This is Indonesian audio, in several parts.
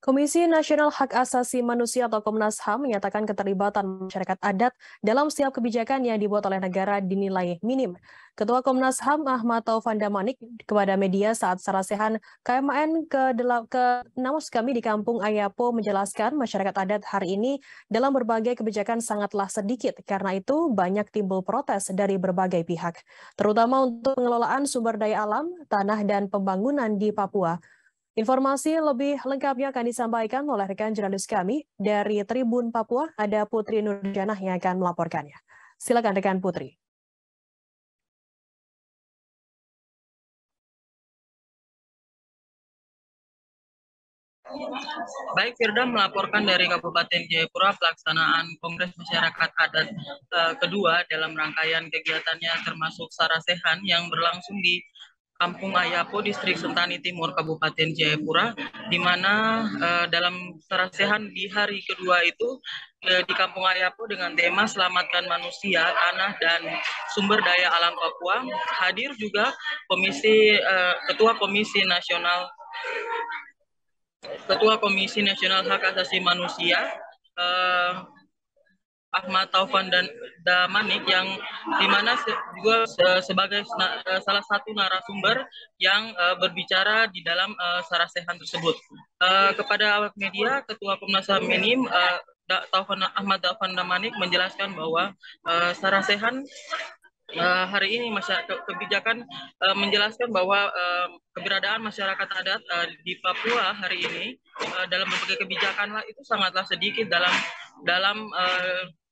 Komisi Nasional Hak Asasi Manusia atau Komnas HAM menyatakan keterlibatan masyarakat adat dalam setiap kebijakan yang dibuat oleh negara dinilai minim. Ketua Komnas HAM Ahmad Taufan Damanik kepada media saat sarasehan KMN ke-6 kami di Kampung Ayapo menjelaskan masyarakat adat hari ini dalam berbagai kebijakan sangatlah sedikit. Karena itu banyak timbul protes dari berbagai pihak, terutama untuk pengelolaan sumber daya alam, tanah, dan pembangunan di Papua. Informasi lebih lengkapnya akan disampaikan oleh rekan jurnalis kami dari Tribun Papua, ada Putri Nurjanah yang akan melaporkannya. Silakan rekan Putri. Baik, Firda melaporkan dari Kabupaten Jayapura pelaksanaan Kongres Masyarakat Adat kedua dalam rangkaian kegiatannya termasuk sarasehan yang berlangsung di Kampung Ayapo, Distrik Sentani Timur, Kabupaten Jayapura, di mana dalam sarasehan di hari kedua itu di Kampung Ayapo dengan tema Selamatkan Manusia, Tanah, dan Sumber Daya Alam Papua, hadir juga Ketua Komisi Nasional Hak Asasi Manusia, Ahmad Taufan Damanik, yang dimana juga sebagai salah satu narasumber yang berbicara di dalam sarasehan tersebut. Kepada awak media, Ketua Komnas HAM ini Ahmad Taufan Damanik menjelaskan bahwa sarasehan hari ini kebijakan menjelaskan bahwa keberadaan masyarakat adat di Papua hari ini dalam berbagai kebijakan itu sangatlah sedikit dalam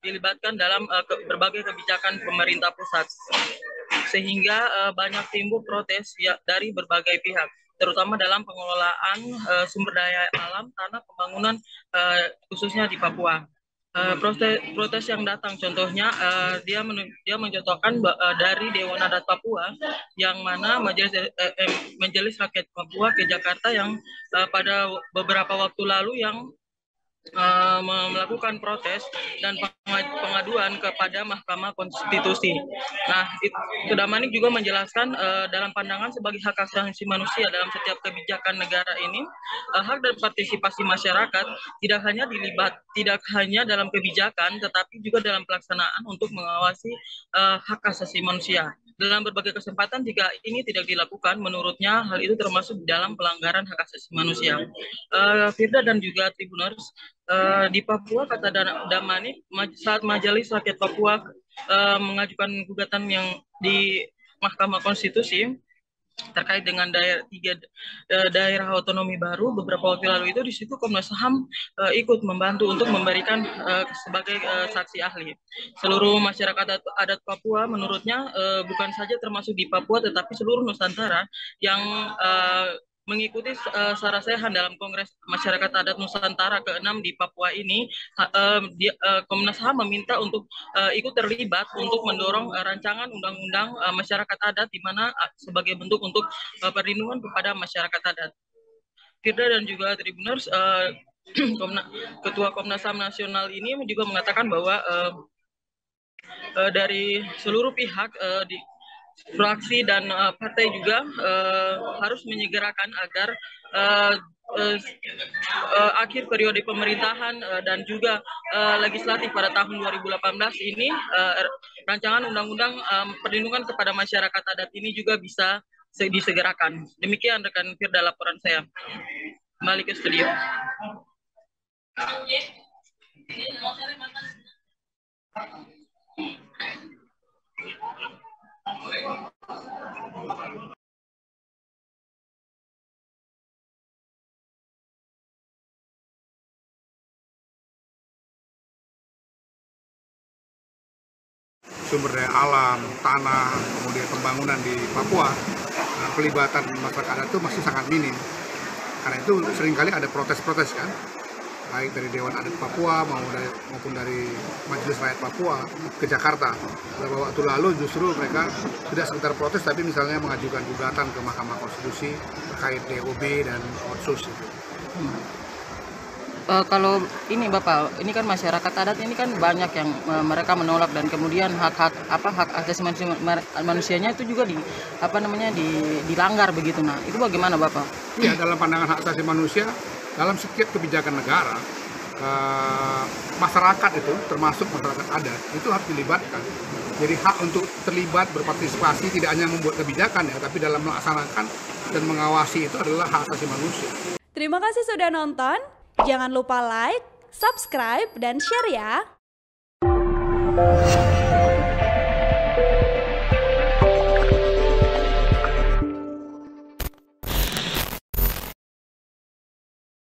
dilibatkan dalam berbagai kebijakan pemerintah pusat, sehingga banyak timbul protes dari berbagai pihak, terutama dalam pengelolaan sumber daya alam, tanah, pembangunan khususnya di Papua. Protes yang datang contohnya dia mencontohkan dari Dewan Adat Papua, yang mana Majelis Rakyat Papua ke Jakarta yang pada beberapa waktu lalu yang melakukan protes dan pengaduan kepada Mahkamah Konstitusi. Nah, Damanik juga menjelaskan dalam pandangan sebagai hak asasi manusia dalam setiap kebijakan negara ini, hak dan partisipasi masyarakat tidak hanya dalam kebijakan, tetapi juga dalam pelaksanaan untuk mengawasi hak asasi manusia. Dalam berbagai kesempatan, jika ini tidak dilakukan, menurutnya hal itu termasuk dalam pelanggaran hak asasi manusia. Firda dan juga Tribuners, di Papua, kata Damanik, saat Majelis Rakyat Papua mengajukan gugatan yang di Mahkamah Konstitusi terkait dengan daerah otonomi baru beberapa waktu lalu itu, di situ Komnas HAM ikut membantu untuk memberikan sebagai saksi ahli. Seluruh masyarakat adat Papua menurutnya bukan saja termasuk di Papua tetapi seluruh Nusantara yang mengikuti sarasehan dalam Kongres Masyarakat Adat Nusantara ke-6 di Papua ini, Komnas HAM meminta untuk ikut terlibat untuk mendorong rancangan undang-undang masyarakat adat, di mana sebagai bentuk untuk perlindungan kepada masyarakat adat. Firda dan juga Tribuners, Ketua Komnas HAM Nasional ini juga mengatakan bahwa dari seluruh pihak di fraksi dan partai juga harus menyegerakan agar akhir periode pemerintahan dan juga legislatif pada tahun 2018 ini, rancangan undang-undang perlindungan kepada masyarakat adat ini juga bisa disegerakan. Demikian rekan Firda laporan saya. Kembali ke studio. Sumber daya alam, tanah, kemudian pembangunan di Papua, pelibatan masyarakat adat itu masih sangat minim. Karena itu seringkali ada protes-protes kan, baik dari Dewan Adat Papua maupun dari Majelis Rakyat Papua ke Jakarta. Beberapa waktu lalu justru mereka tidak sekedar protes, tapi misalnya mengajukan gugatan ke Mahkamah Konstitusi terkait DOB dan Otsus. Kalau ini Bapak, ini kan masyarakat adat ini kan banyak yang mereka menolak, dan kemudian hak asasi manusianya itu juga dilanggar begitu. Nah, itu bagaimana Bapak? Ya, dalam pandangan hak asasi manusia dalam setiap kebijakan negara, masyarakat itu, termasuk masyarakat adat, itu harus dilibatkan. Jadi hak untuk terlibat, berpartisipasi tidak hanya membuat kebijakan ya, tapi dalam melaksanakan dan mengawasi itu adalah hak asasi manusia. Terima kasih sudah nonton. Jangan lupa like, subscribe, dan share ya.